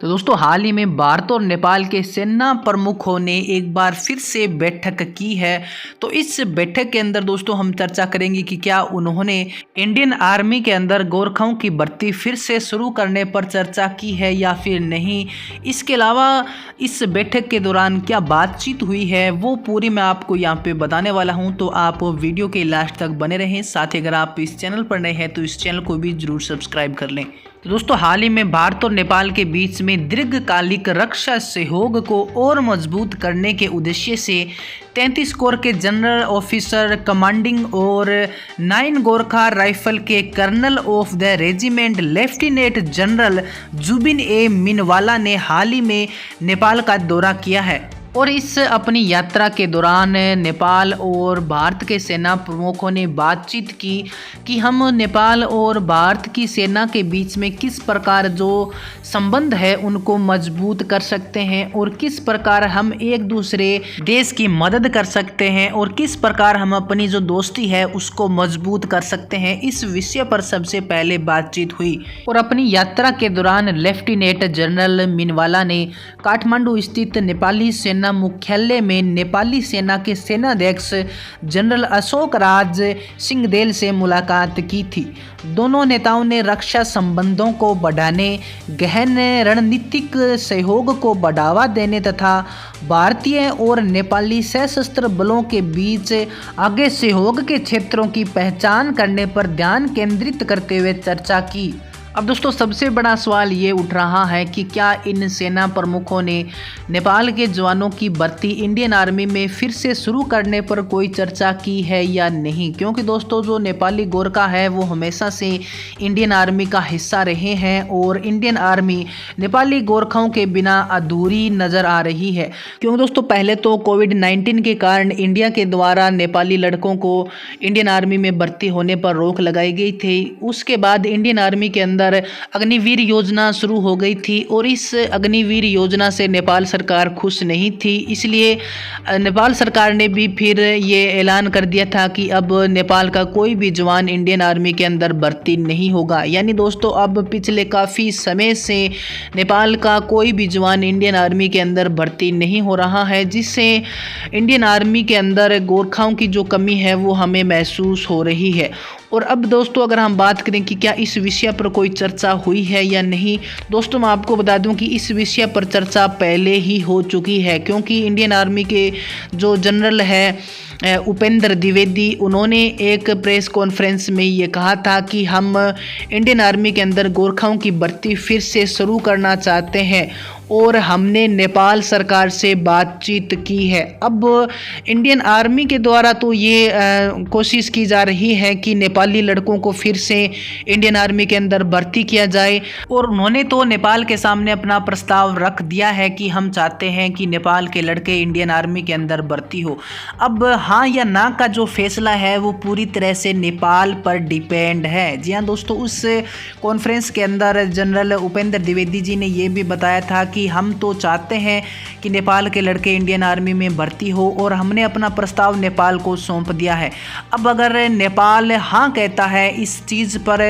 तो दोस्तों हाल ही में भारत और नेपाल के सेना प्रमुखों ने एक बार फिर से बैठक की है। तो इस बैठक के अंदर दोस्तों हम चर्चा करेंगे कि क्या उन्होंने इंडियन आर्मी के अंदर गोरखाओं की भर्ती फिर से शुरू करने पर चर्चा की है या फिर नहीं। इसके अलावा इस बैठक के दौरान क्या बातचीत हुई है वो पूरी मैं आपको यहाँ पे बताने वाला हूँ। तो आप वीडियो के लास्ट तक बने रहें। साथ ही अगर आप इस चैनल पर नए हैं तो इस चैनल को भी जरूर सब्सक्राइब कर लें। तो दोस्तों हाल ही में भारत और नेपाल के बीच में दीर्घकालिक रक्षा सहयोग को और मजबूत करने के उद्देश्य से 33 कोर के जनरल ऑफिसर कमांडिंग और 9 गोरखा राइफल के colonel of the regiment lieutenant general Zubin A Minwala ने हाल ही में नेपाल का दौरा किया है। और इस अपनी यात्रा के दौरान नेपाल और भारत के सेना प्रमुखों ने बातचीत की कि हम नेपाल और भारत की सेना के बीच में किस प्रकार जो संबंध है उनको मजबूत कर सकते हैं और किस प्रकार हम एक दूसरे देश की मदद कर सकते हैं और किस प्रकार हम अपनी जो दोस्ती है उसको मजबूत कर सकते हैं। इस विषय पर सबसे पहले बातचीत हुई और अपनी यात्रा के दौरान लेफ्टिनेंट जनरल मिनवाला ने काठमांडू स्थित नेपाली सेना मुख्यालय में नेपाली सेना के सेनाध्यक्ष जनरल अशोक राज सिंहदेल से मुलाकात की थी। दोनों नेताओं ने रक्षा संबंधों को बढ़ाने, गहन रणनीतिक सहयोग को बढ़ावा देने तथा भारतीय और नेपाली सशस्त्र बलों के बीच आगे सहयोग के क्षेत्रों की पहचान करने पर ध्यान केंद्रित करते हुए चर्चा की। अब दोस्तों सबसे बड़ा सवाल ये उठ रहा है कि क्या इन सेना प्रमुखों ने नेपाल के जवानों की भर्ती इंडियन आर्मी में फिर से शुरू करने पर कोई चर्चा की है या नहीं। क्योंकि दोस्तों जो नेपाली गोरखा है वो हमेशा से इंडियन आर्मी का हिस्सा रहे हैं और इंडियन आर्मी नेपाली गोरखाओं के बिना अधूरी नज़र आ रही है। क्योंकि दोस्तों पहले तो कोविड-19 के कारण इंडिया के द्वारा नेपाली लड़कों को इंडियन आर्मी में भर्ती होने पर रोक लगाई गई थी। उसके बाद इंडियन आर्मी के अंदर अग्निवीर योजना शुरू हो गई थी और इस अग्निवीर योजना से नेपाल सरकार खुश नहीं थी। इसलिए नेपाल सरकार ने भी फिर ये ऐलान कर दिया था कि अब नेपाल का कोई भी जवान इंडियन आर्मी के अंदर भर्ती नहीं होगा। यानी दोस्तों अब पिछले काफ़ी समय से नेपाल का कोई भी जवान इंडियन आर्मी के अंदर भर्ती नहीं हो रहा है, जिससे इंडियन आर्मी के अंदर गोरखाओं की जो कमी है वो हमें महसूस हो रही है। और अब दोस्तों अगर हम बात करें कि क्या इस विषय पर कोई चर्चा हुई है या नहीं, दोस्तों मैं आपको बता दूं कि इस विषय पर चर्चा पहले ही हो चुकी है। क्योंकि इंडियन आर्मी के जो जनरल है उपेंद्र द्विवेदी, उन्होंने एक प्रेस कॉन्फ्रेंस में ये कहा था कि हम इंडियन आर्मी के अंदर गोरखाओं की भर्ती फिर से शुरू करना चाहते हैं और हमने नेपाल सरकार से बातचीत की है। अब इंडियन आर्मी के द्वारा तो ये कोशिश की जा रही है कि नेपाली लड़कों को फिर से इंडियन आर्मी के अंदर भर्ती किया जाए और उन्होंने तो नेपाल के सामने अपना प्रस्ताव रख दिया है कि हम चाहते हैं कि नेपाल के लड़के इंडियन आर्मी के अंदर भर्ती हो। अब हाँ या ना का जो फैसला है वो पूरी तरह से नेपाल पर डिपेंड है। जी हाँ दोस्तों, उस कॉन्फ्रेंस के अंदर जनरल उपेंद्र द्विवेदी जी ने ये भी बताया था कि हम तो चाहते हैं कि नेपाल के लड़के इंडियन आर्मी में भर्ती हो और हमने अपना प्रस्ताव नेपाल को सौंप दिया है। अब अगर नेपाल हाँ कहता है, इस चीज़ पर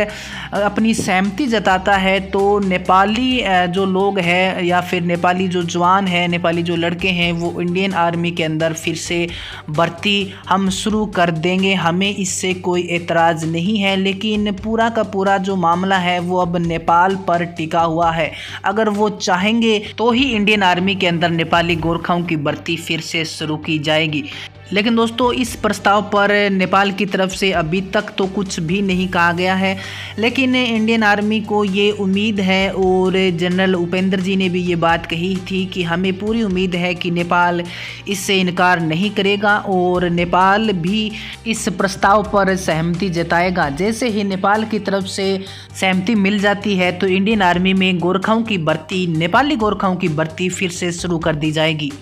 अपनी सहमति जताता है, तो नेपाली जो लोग हैं या फिर नेपाली जो जवान हैं, नेपाली जो लड़के हैं वो इंडियन आर्मी के अंदर फिर से भर्ती हम शुरू कर देंगे। हमें इससे कोई एतराज़ नहीं है। लेकिन पूरा का पूरा जो मामला है वो अब नेपाल पर टिका हुआ है। अगर वो चाहेंगे तो ही इंडियन आर्मी के अंदर नेपाली गोरखाओं की भर्ती फिर से शुरू की जाएगी। लेकिन दोस्तों इस प्रस्ताव पर नेपाल की तरफ से अभी तक तो कुछ भी नहीं कहा गया है। लेकिन इंडियन आर्मी को ये उम्मीद है और जनरल उपेंद्र जी ने भी ये बात कही थी कि हमें पूरी उम्मीद है कि नेपाल इससे इनकार नहीं करेगा और नेपाल भी इस प्रस्ताव पर सहमति जताएगा। जैसे ही नेपाल की तरफ से सहमति मिल जाती है तो इंडियन आर्मी में गोरखाओं की भर्ती, नेपाली गोरखाओं की भर्ती फिर से शुरू कर दी जाएगी।